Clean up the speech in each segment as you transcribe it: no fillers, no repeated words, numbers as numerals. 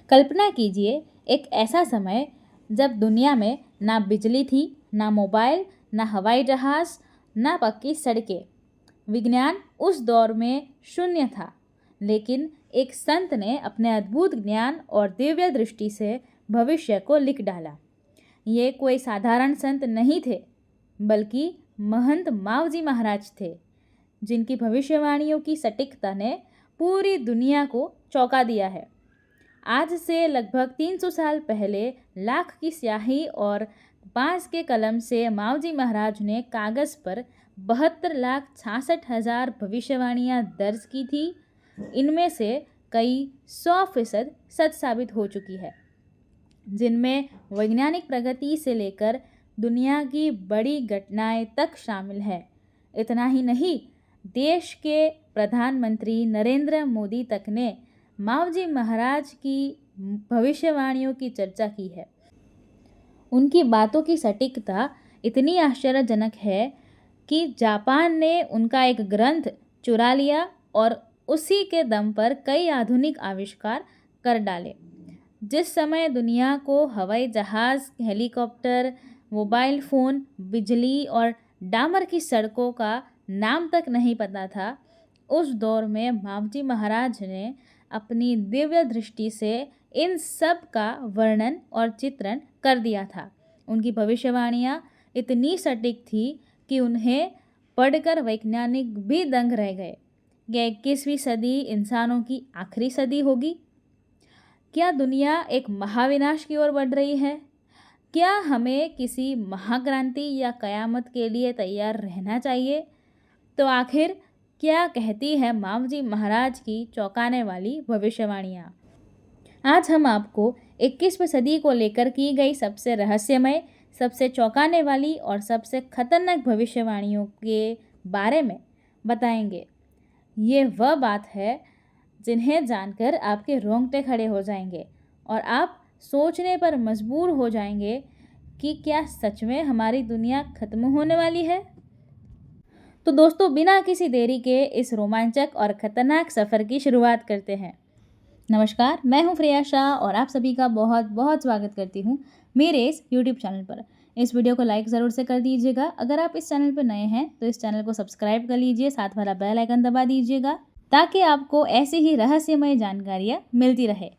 कल्पना कीजिए एक ऐसा समय जब दुनिया में ना बिजली थी, ना मोबाइल, ना हवाई जहाज़, ना पक्की सड़कें। विज्ञान उस दौर में शून्य था, लेकिन एक संत ने अपने अद्भुत ज्ञान और दिव्य दृष्टि से भविष्य को लिख डाला। ये कोई साधारण संत नहीं थे, बल्कि महंत मावजी महाराज थे, जिनकी भविष्यवाणियों की सटीकता ने पूरी दुनिया को चौंका दिया है। आज से लगभग 300 साल पहले लाख की स्याही और बांस के कलम से मावजी महाराज ने कागज़ पर 72,66,000 भविष्यवाणियाँ दर्ज की थी। इनमें से कई 100% सच साबित हो चुकी है, जिनमें वैज्ञानिक प्रगति से लेकर दुनिया की बड़ी घटनाएं तक शामिल है। इतना ही नहीं, देश के प्रधानमंत्री नरेंद्र मोदी तक ने मावजी महाराज की भविष्यवाणियों की चर्चा की है। उनकी बातों की सटीकता इतनी आश्चर्यजनक है कि जापान ने उनका एक ग्रंथ चुरा लिया और उसी के दम पर कई आधुनिक आविष्कार कर डाले। जिस समय दुनिया को हवाई जहाज़, हेलीकॉप्टर, मोबाइल फ़ोन, बिजली और डामर की सड़कों का नाम तक नहीं पता था, उस दौर में मावजी महाराज ने अपनी दिव्य दृष्टि से इन सब का वर्णन और चित्रण कर दिया था। उनकी भविष्यवाणियाँ इतनी सटीक थी कि उन्हें पढ़कर वैज्ञानिक भी दंग रह गए। क्या 21वीं सदी इंसानों की आखिरी सदी होगी? क्या दुनिया एक महाविनाश की ओर बढ़ रही है? क्या हमें किसी महाक्रांति या कयामत के लिए तैयार रहना चाहिए? तो आखिर क्या कहती है मावजी महाराज की चौंकाने वाली भविष्यवाणियाँ? आज हम आपको 21वीं सदी को लेकर की गई सबसे रहस्यमय, सबसे चौंकाने वाली और सबसे खतरनाक भविष्यवाणियों के बारे में बताएंगे। ये वह बात है जिन्हें जानकर आपके रोंगटे खड़े हो जाएंगे और आप सोचने पर मजबूर हो जाएंगे कि क्या सच में हमारी दुनिया खत्म होने वाली है। तो दोस्तों, बिना किसी देरी के इस रोमांचक और ख़तरनाक सफ़र की शुरुआत करते हैं। नमस्कार, मैं हूं प्रिया शाह और आप सभी का बहुत बहुत स्वागत करती हूं मेरे इस यूट्यूब चैनल पर। इस वीडियो को लाइक ज़रूर से कर दीजिएगा। अगर आप इस चैनल पर नए हैं तो इस चैनल को सब्सक्राइब कर लीजिए, साथ वाला बेल आइकन दबा दीजिएगा ताकि आपको ऐसी ही रहस्यमय जानकारियाँ मिलती रहे।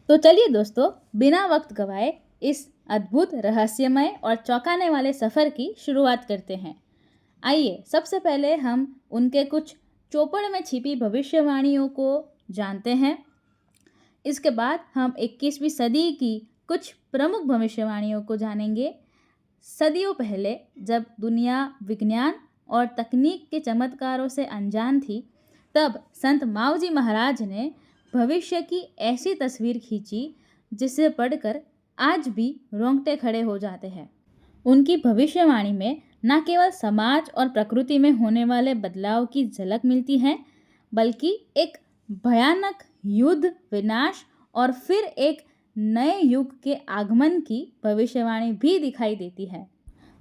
तो चलिए दोस्तों, बिना वक्त गवाए इस अद्भुत, रहस्यमय और चौंकाने वाले सफ़र की शुरुआत करते हैं। आइए सबसे पहले हम उनके कुछ चौपड़ में छिपी भविष्यवाणियों को जानते हैं। इसके बाद हम 21वीं सदी की कुछ प्रमुख भविष्यवाणियों को जानेंगे। सदियों पहले जब दुनिया विज्ञान और तकनीक के चमत्कारों से अनजान थी, तब संत मावजी महाराज ने भविष्य की ऐसी तस्वीर खींची जिसे पढ़कर आज भी रोंगटे खड़े हो जाते हैं। उनकी भविष्यवाणी में न केवल समाज और प्रकृति में होने वाले बदलाव की झलक मिलती है, बल्कि एक भयानक युद्ध, विनाश और फिर एक नए युग के आगमन की भविष्यवाणी भी दिखाई देती है।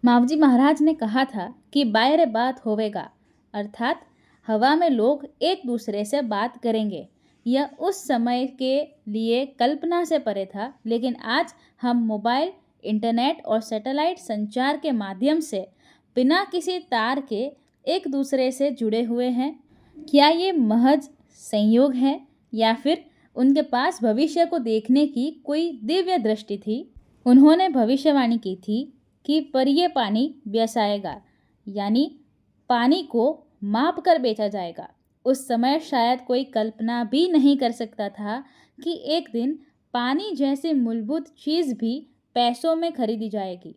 मावजी महाराज ने कहा था कि बाहर बात होवेगा, अर्थात हवा में लोग एक दूसरे से बात करेंगे। यह उस समय के लिए कल्पना से परे था, लेकिन आज हम मोबाइल, इंटरनेट और सैटेलाइट संचार के माध्यम से बिना किसी तार के एक दूसरे से जुड़े हुए हैं। क्या ये महज संयोग है या फिर उनके पास भविष्य को देखने की कोई दिव्य दृष्टि थी? उन्होंने भविष्यवाणी की थी कि पर ये पानी ब्यासाएगा, यानी पानी को माप कर बेचा जाएगा। उस समय शायद कोई कल्पना भी नहीं कर सकता था कि एक दिन पानी जैसी मूलभूत चीज़ भी पैसों में खरीदी जाएगी।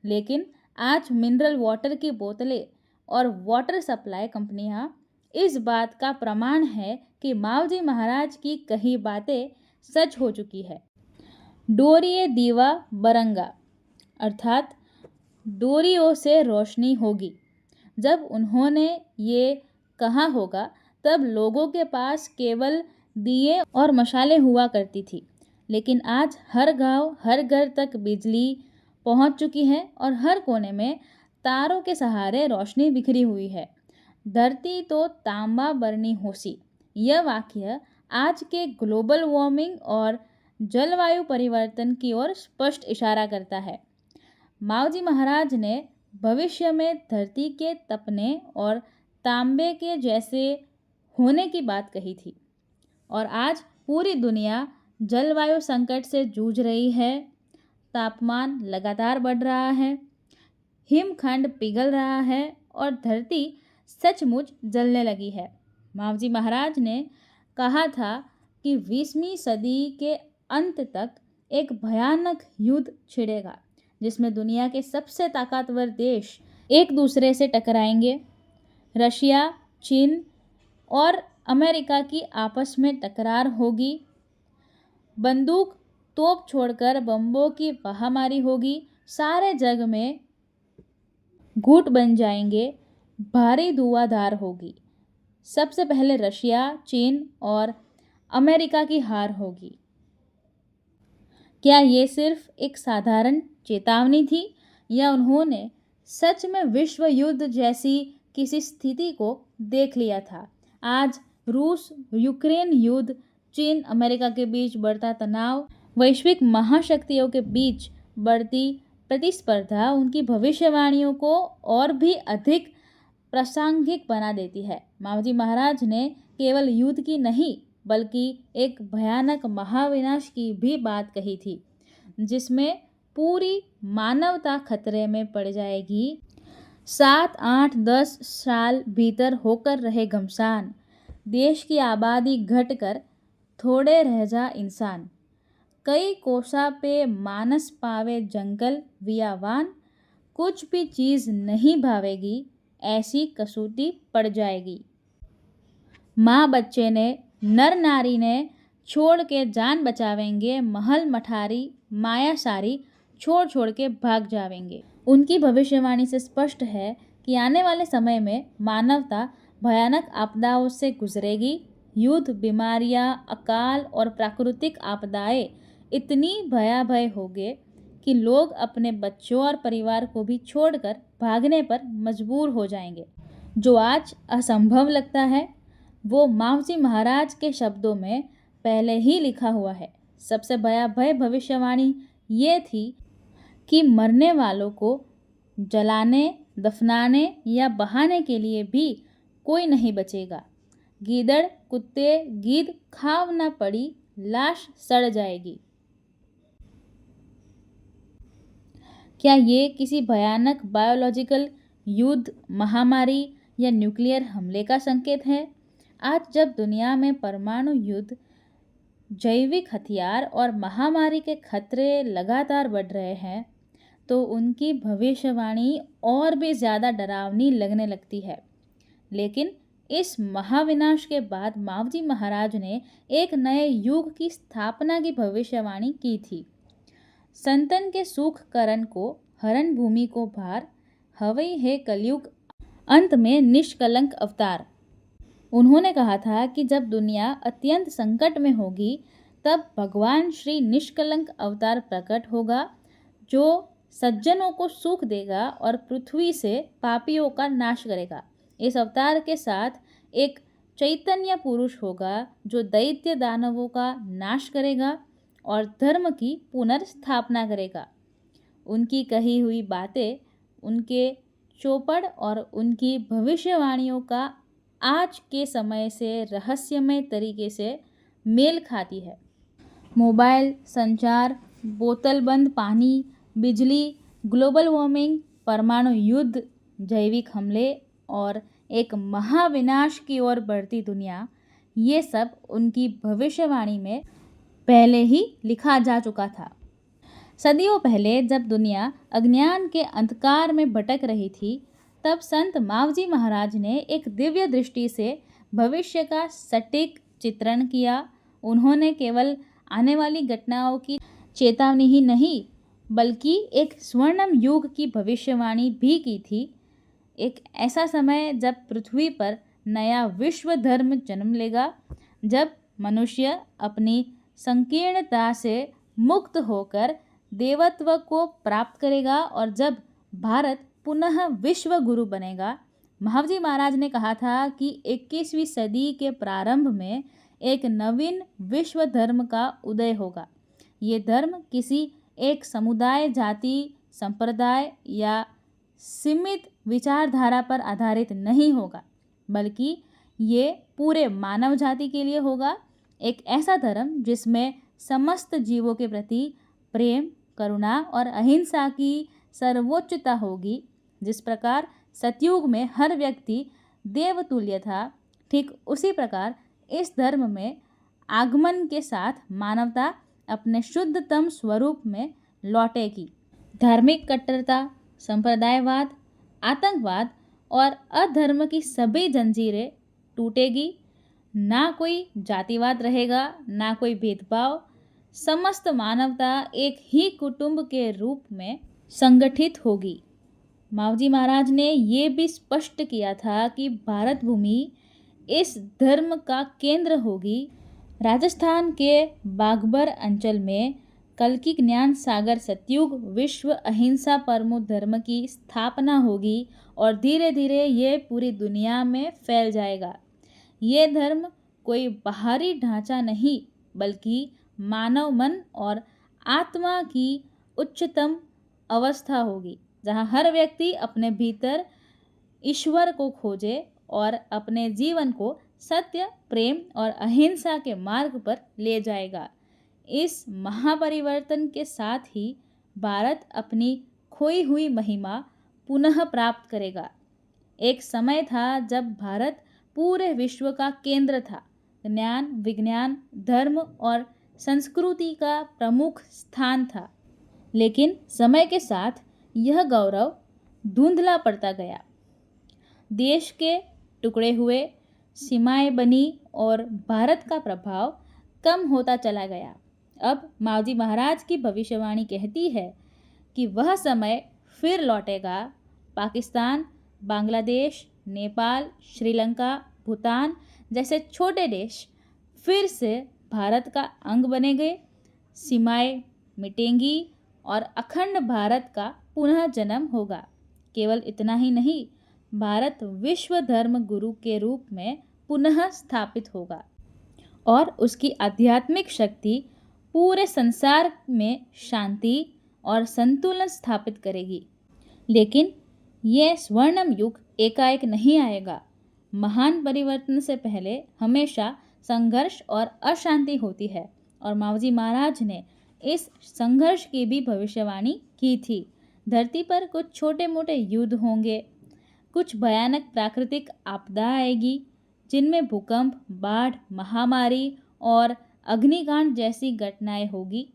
लेकिन आज मिनरल वाटर की बोतलें और वाटर सप्लाई कंपनियां इस बात का प्रमाण है कि मावजी महाराज की कही बातें सच हो चुकी है। डोरिये दीवा बरंगा, अर्थात डोरियों से रोशनी होगी। जब उन्होंने ये कहा होगा, तब लोगों के पास केवल दिए और मशालें हुआ करती थी, लेकिन आज हर गांव, हर घर तक बिजली पहुंच चुकी है और हर कोने में तारों के सहारे रोशनी बिखरी हुई है। धरती तो तांबा बरनी होसी। यह वाक्य आज के ग्लोबल वार्मिंग और जलवायु परिवर्तन की ओर स्पष्ट इशारा करता है। माओ जी महाराज ने भविष्य में धरती के तपने और तांबे के जैसे होने की बात कही थी, और आज पूरी दुनिया जलवायु संकट से जूझ रही है। तापमान लगातार बढ़ रहा है, हिमखंड पिघल रहा है और धरती सचमुच जलने लगी है। माओ जी महाराज ने कहा था कि 20वीं सदी के अंत तक एक भयानक युद्ध छिड़ेगा, जिसमें दुनिया के सबसे ताकतवर देश एक दूसरे से टकराएंगे। रशिया, चीन और अमेरिका की आपस में टकरार होगी। बंदूक तोप छोड़कर बम्बों की महामारी होगी। सारे जग में घूट बन जाएंगे, भारी धुआंधार होगी। सबसे पहले रशिया, चीन और अमेरिका की हार होगी। क्या ये सिर्फ एक साधारण चेतावनी थी, या उन्होंने सच में विश्व युद्ध जैसी किसी स्थिति को देख लिया था? आज रूस यूक्रेन युद्ध, चीन अमेरिका के बीच बढ़ता तनाव, वैश्विक महाशक्तियों के बीच बढ़ती प्रतिस्पर्धा उनकी भविष्यवाणियों को और भी अधिक प्रासंगिक बना देती है। माओ जी महाराज ने केवल युद्ध की नहीं, बल्कि एक भयानक महाविनाश की भी बात कही थी, जिसमें पूरी मानवता खतरे में पड़ जाएगी। 7, 8, 10 साल भीतर होकर रहे घमसान, देश की आबादी घटकर थोड़े रह जा इंसान, कई कोसा पे मानस पावे जंगल बियावान, कुछ भी चीज़ नहीं भावेगी, ऐसी कसौटी पड़ जाएगी। माँ बच्चे ने, नर नारी ने छोड़ के जान बचावेंगे, महल मठारी माया सारी छोड़ छोड़ के भाग जावेंगे। उनकी भविष्यवाणी से स्पष्ट है कि आने वाले समय में मानवता भयानक आपदाओं से गुजरेगी। युद्ध, बीमारियां, अकाल और प्राकृतिक आपदाएं इतनी भयावह होंगे कि लोग अपने बच्चों और परिवार को भी छोड़कर भागने पर मजबूर हो जाएंगे। जो आज असंभव लगता है, वो माओ जी महाराज के शब्दों में पहले ही लिखा हुआ है। सबसे भयावह भविष्यवाणी ये थी कि मरने वालों को जलाने, दफनाने या बहाने के लिए भी कोई नहीं बचेगा। गीदड़, कुत्ते, गीद खाव न पड़ी, लाश सड़ जाएगी। क्या ये किसी भयानक बायोलॉजिकल युद्ध, महामारी या न्यूक्लियर हमले का संकेत है? आज जब दुनिया में परमाणु युद्ध, जैविक हथियार और महामारी के खतरे लगातार बढ़ रहे हैं, तो उनकी भविष्यवाणी और भी ज़्यादा डरावनी लगने लगती है। लेकिन इस महाविनाश के बाद माओ जी महाराज ने एक नए युग की स्थापना की भविष्यवाणी की थी। संतन के सुख करण को हरण, भूमि को भार, हवई है कलयुग अंत में निष्कलंक अवतार। उन्होंने कहा था कि जब दुनिया अत्यंत संकट में होगी, तब भगवान श्री निष्कलंक अवतार प्रकट होगा, जो सज्जनों को सुख देगा और पृथ्वी से पापियों का नाश करेगा। इस अवतार के साथ एक चैतन्य पुरुष होगा, जो दैत्य दानवों का नाश करेगा और धर्म की पुनर्स्थापना करेगा। उनकी कही हुई बातें, उनके चौपड़ और उनकी भविष्यवाणियों का आज के समय से रहस्यमय तरीके से मेल खाती है। मोबाइल, संचार, बोतलबंद पानी, बिजली, ग्लोबल वार्मिंग, परमाणु युद्ध, जैविक हमले और एक महाविनाश की ओर बढ़ती दुनिया, ये सब उनकी भविष्यवाणी में पहले ही लिखा जा चुका था। सदियों पहले जब दुनिया अज्ञान के अंधकार में भटक रही थी, तब संत माओ जी महाराज ने एक दिव्य दृष्टि से भविष्य का सटीक चित्रण किया। उन्होंने केवल आने वाली घटनाओं की चेतावनी ही नहीं, बल्कि एक स्वर्णिम युग की भविष्यवाणी भी की थी। एक ऐसा समय जब पृथ्वी पर नया विश्व धर्म जन्म लेगा, जब मनुष्य अपनी संकीर्णता से मुक्त होकर देवत्व को प्राप्त करेगा और जब भारत पुनः विश्व गुरु बनेगा। माओ जी महाराज ने कहा था कि 21वीं सदी के प्रारंभ में एक नवीन विश्व धर्म का उदय होगा, ये धर्म किसी एक समुदाय, जाति, संप्रदाय या सीमित विचारधारा पर आधारित नहीं होगा, बल्कि ये पूरे मानव जाति के लिए होगा। एक ऐसा धर्म जिसमें समस्त जीवों के प्रति प्रेम, करुणा और अहिंसा की सर्वोच्चता होगी। जिस प्रकार सतयुग में हर व्यक्ति देवतुल्य था, ठीक उसी प्रकार इस धर्म में आगमन के साथ मानवता अपने शुद्धतम स्वरूप में लौटेगी। धार्मिक कट्टरता, संप्रदायवाद, आतंकवाद और अधर्म की सभी जंजीरें टूटेगी। ना कोई जातिवाद रहेगा, ना कोई भेदभाव। समस्त मानवता एक ही कुटुंब के रूप में संगठित होगी। मावजी महाराज ने ये भी स्पष्ट किया था कि भारत भूमि इस धर्म का केंद्र होगी। राजस्थान के बागबर अंचल में कल्कि ज्ञान सागर सतयुग विश्व अहिंसा परमो धर्म की स्थापना होगी और धीरे धीरे ये पूरी दुनिया में फैल जाएगा। ये धर्म कोई बाहरी ढांचा नहीं, बल्कि मानव मन और आत्मा की उच्चतम अवस्था होगी, जहाँ हर व्यक्ति अपने भीतर ईश्वर को खोजे और अपने जीवन को सत्य, प्रेम और अहिंसा के मार्ग पर ले जाएगा। इस महापरिवर्तन के साथ ही भारत अपनी खोई हुई महिमा पुनः प्राप्त करेगा। एक समय था जब भारत पूरे विश्व का केंद्र था, ज्ञान, विज्ञान, धर्म और संस्कृति का प्रमुख स्थान था। लेकिन समय के साथ यह गौरव धुंधला पड़ता गया। देश के टुकड़े हुए, सीमाएं बनी और भारत का प्रभाव कम होता चला गया। अब मावजी महाराज की भविष्यवाणी कहती है कि वह समय फिर लौटेगा। पाकिस्तान, बांग्लादेश, नेपाल, श्रीलंका, भूटान जैसे छोटे देश फिर से भारत का अंग बनेंगे। सीमाएं मिटेंगी और अखंड भारत का पुनः जन्म होगा। केवल इतना ही नहीं, भारत विश्व धर्म गुरु के रूप में पुनः स्थापित होगा और उसकी आध्यात्मिक शक्ति पूरे संसार में शांति और संतुलन स्थापित करेगी। लेकिन यह स्वर्णिम युग एकाएक नहीं आएगा। महान परिवर्तन से पहले हमेशा संघर्ष और अशांति होती है और मावजी महाराज ने इस संघर्ष की भी भविष्यवाणी की थी। धरती पर कुछ छोटे मोटे युद्ध होंगे, कुछ भयानक प्राकृतिक आपदा आएगी, जिनमें भूकंप, बाढ़, महामारी और अग्निकांड जैसी घटनाएं होगी।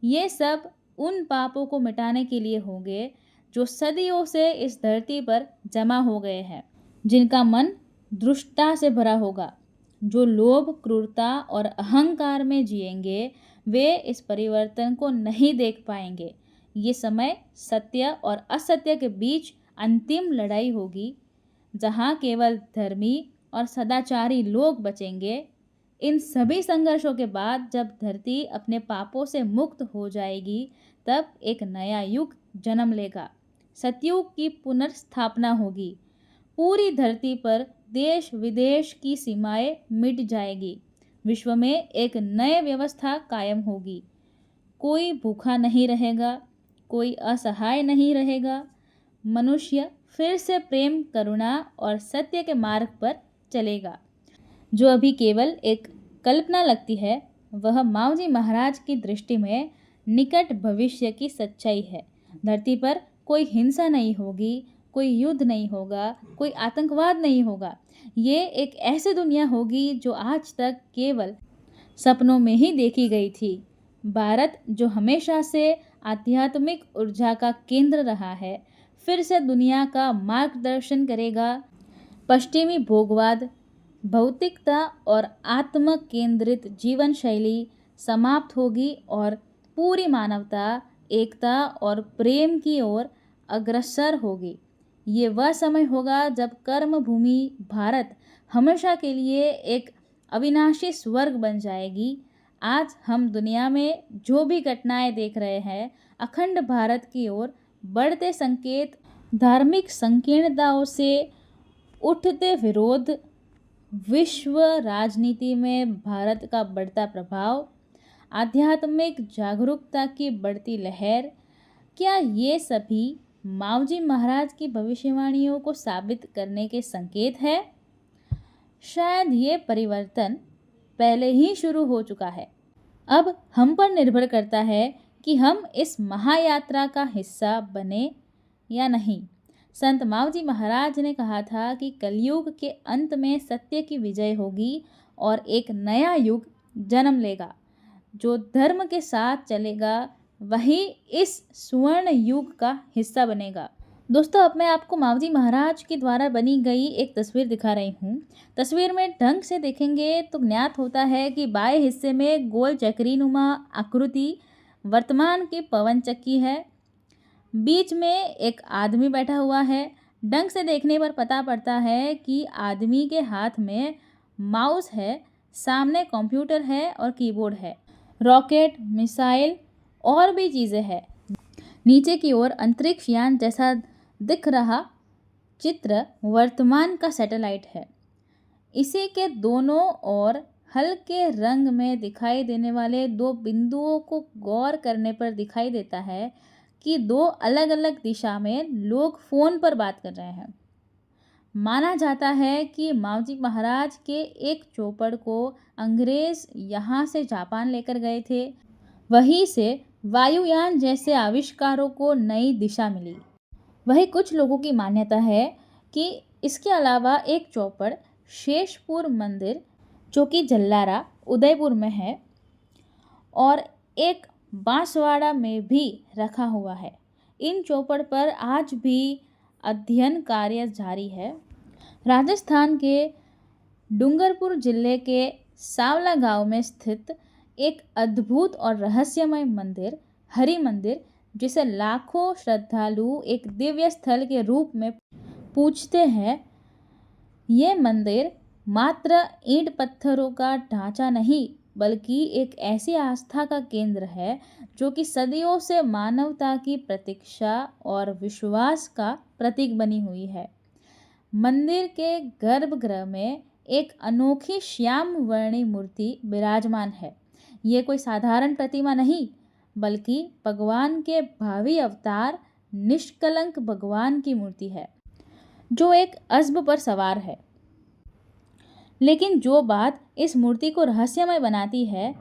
ये सब उन पापों को मिटाने के लिए होंगे जो सदियों से इस धरती पर जमा हो गए हैं, जिनका मन दुष्टता से भरा होगा। जो लोभ, क्रूरता और अहंकार में जिएंगे, वे इस परिवर्तन को नहीं देख पाएंगे। ये समय सत्य और असत्य के बीच अंतिम लड़ाई होगी, जहाँ केवल धर्मी और सदाचारी लोग बचेंगे। इन सभी संघर्षों के बाद जब धरती अपने पापों से मुक्त हो जाएगी, तब एक नया युग जन्म लेगा। सतयुग की पुनर्स्थापना होगी। पूरी धरती पर देश विदेश की सीमाएं मिट जाएगी। विश्व में एक नई व्यवस्था कायम होगी। कोई भूखा नहीं रहेगा, कोई असहाय नहीं रहेगा। मनुष्य फिर से प्रेम, करुणा और सत्य के मार्ग पर चलेगा। जो अभी केवल एक कल्पना लगती है, वह मावजी महाराज की दृष्टि में निकट भविष्य की सच्चाई है। धरती पर कोई हिंसा नहीं होगी, कोई युद्ध नहीं होगा, कोई आतंकवाद नहीं होगा। ये एक ऐसी दुनिया होगी जो आज तक केवल सपनों में ही देखी गई थी। भारत, जो हमेशा से आध्यात्मिक ऊर्जा का केंद्र रहा है, फिर से दुनिया का मार्गदर्शन करेगा। पश्चिमी भोगवाद, भौतिकता और आत्म केंद्रित जीवन शैली समाप्त होगी और पूरी मानवता एकता और प्रेम की ओर अग्रसर होगी। ये वह समय होगा जब कर्म भूमि भारत हमेशा के लिए एक अविनाशी स्वर्ग बन जाएगी। आज हम दुनिया में जो भी घटनाएं देख रहे हैं, अखंड भारत की ओर बढ़ते संकेत, धार्मिक संकीर्णताओं से उठते विरोध, विश्व राजनीति में भारत का बढ़ता प्रभाव, आध्यात्मिक जागरूकता की बढ़ती लहर, क्या ये सभी मावजी महाराज की भविष्यवाणियों को साबित करने के संकेत है? शायद ये परिवर्तन पहले ही शुरू हो चुका है। अब हम पर निर्भर करता है कि हम इस महायात्रा का हिस्सा बने या नहीं। संत मावजी महाराज ने कहा था कि कलयुग के अंत में सत्य की विजय होगी और एक नया युग जन्म लेगा। जो धर्म के साथ चलेगा वही इस स्वर्ण युग का हिस्सा बनेगा। दोस्तों, अब मैं आपको मावजी महाराज के द्वारा बनी गई एक तस्वीर दिखा रही हूँ। तस्वीर में ढंग से देखेंगे तो ज्ञात होता है कि बाएं हिस्से में गोल चक्रीनुमा आकृति वर्तमान की पवन चक्की है। बीच में एक आदमी बैठा हुआ है। ढंग से देखने पर पता पड़ता है कि आदमी के हाथ में माउस है, सामने कंप्यूटर है और कीबोर्ड है। रॉकेट, मिसाइल और भी चीज़ें हैं। नीचे की ओर अंतरिक्ष यान जैसा दिख रहा चित्र वर्तमान का सैटेलाइट है। इसी के दोनों ओर हल्के रंग में दिखाई देने वाले दो बिंदुओं को गौर करने पर दिखाई देता है कि दो अलग अलग दिशा में लोग फ़ोन पर बात कर रहे हैं। माना जाता है कि मावजी महाराज के एक चौपड़ को अंग्रेज़ यहाँ से जापान लेकर गए थे। वहीं से वायुयान जैसे आविष्कारों को नई दिशा मिली। वही कुछ लोगों की मान्यता है कि इसके अलावा एक चौपड़ शेषपुर मंदिर, जो कि जल्लारा उदयपुर में है, और एक बांसवाड़ा में भी रखा हुआ है। इन चौपड़ पर आज भी अध्ययन कार्य जारी है। राजस्थान के डूंगरपुर जिले के सावला गांव में स्थित एक अद्भुत और रहस्यमय मंदिर, हरि मंदिर, जिसे लाखों श्रद्धालु एक दिव्य स्थल के रूप में पूजते हैं। ये मंदिर मात्र ईंट पत्थरों का ढांचा नहीं, बल्कि एक ऐसी आस्था का केंद्र है जो कि सदियों से मानवता की प्रतीक्षा और विश्वास का प्रतीक बनी हुई है। मंदिर के गर्भगृह में एक अनोखी श्याम वर्णी मूर्ति विराजमान है। ये कोई साधारण प्रतिमा नहीं, बल्कि भगवान के भावी अवतार निष्कलंक भगवान की मूर्ति है, जो एक अश्व पर सवार है। लेकिन जो बात इस मूर्ति को रहस्यमय बनाती है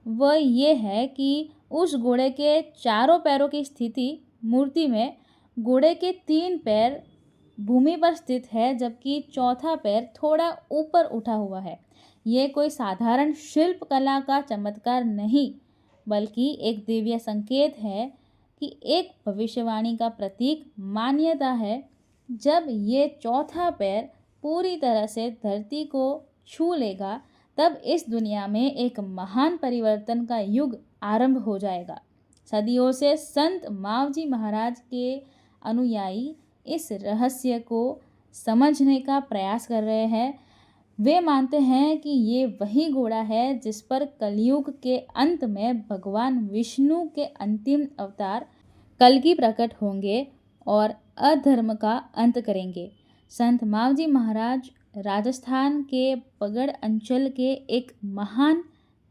वह ये है कि उस घोड़े के चारों पैरों की स्थिति मूर्ति में घोड़े के 3 पैर भूमि पर स्थित है, जबकि चौथा पैर थोड़ा ऊपर उठा हुआ है। ये कोई साधारण शिल्प कला का चमत्कार नहीं, बल्कि एक दिव्य संकेत है कि एक भविष्यवाणी का प्रतीक। मान्यता है जब ये चौथा पैर पूरी तरह से धरती को छू लेगा, तब इस दुनिया में एक महान परिवर्तन का युग आरंभ हो जाएगा। सदियों से संत मावजी महाराज के अनुयायी इस रहस्य को समझने का प्रयास कर रहे हैं। वे मानते हैं कि ये वही घोड़ा है जिस पर कलयुग के अंत में भगवान विष्णु के अंतिम अवतार कल्कि प्रकट होंगे और अधर्म का अंत करेंगे। संत मावजी महाराज राजस्थान के पगड़ अंचल के एक महान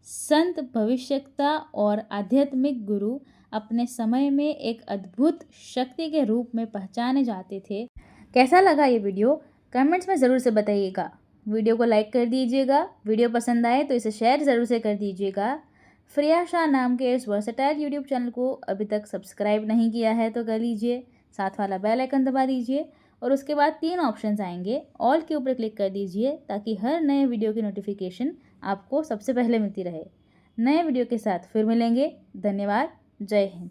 संत, भविष्यवक्ता और आध्यात्मिक गुरु अपने समय में एक अद्भुत शक्ति के रूप में पहचाने जाते थे। कैसा लगा ये वीडियो? कमेंट्स में ज़रूर से बताइएगा। वीडियो को लाइक कर दीजिएगा। वीडियो पसंद आए तो इसे शेयर ज़रूर से कर दीजिएगा। फ्रिया शाह नाम के इस वर्सेटाइल यूट्यूब चैनल को अभी तक सब्सक्राइब नहीं किया है तो कर लीजिए। साथ वाला बेल आइकन दबा दीजिए और उसके बाद 3 ऑप्शंस आएंगे, ऑल के ऊपर क्लिक कर दीजिए ताकि हर नए वीडियो की नोटिफिकेशन आपको सबसे पहले मिलती रहे। नए वीडियो के साथ फिर मिलेंगे। धन्यवाद। जय हिंद।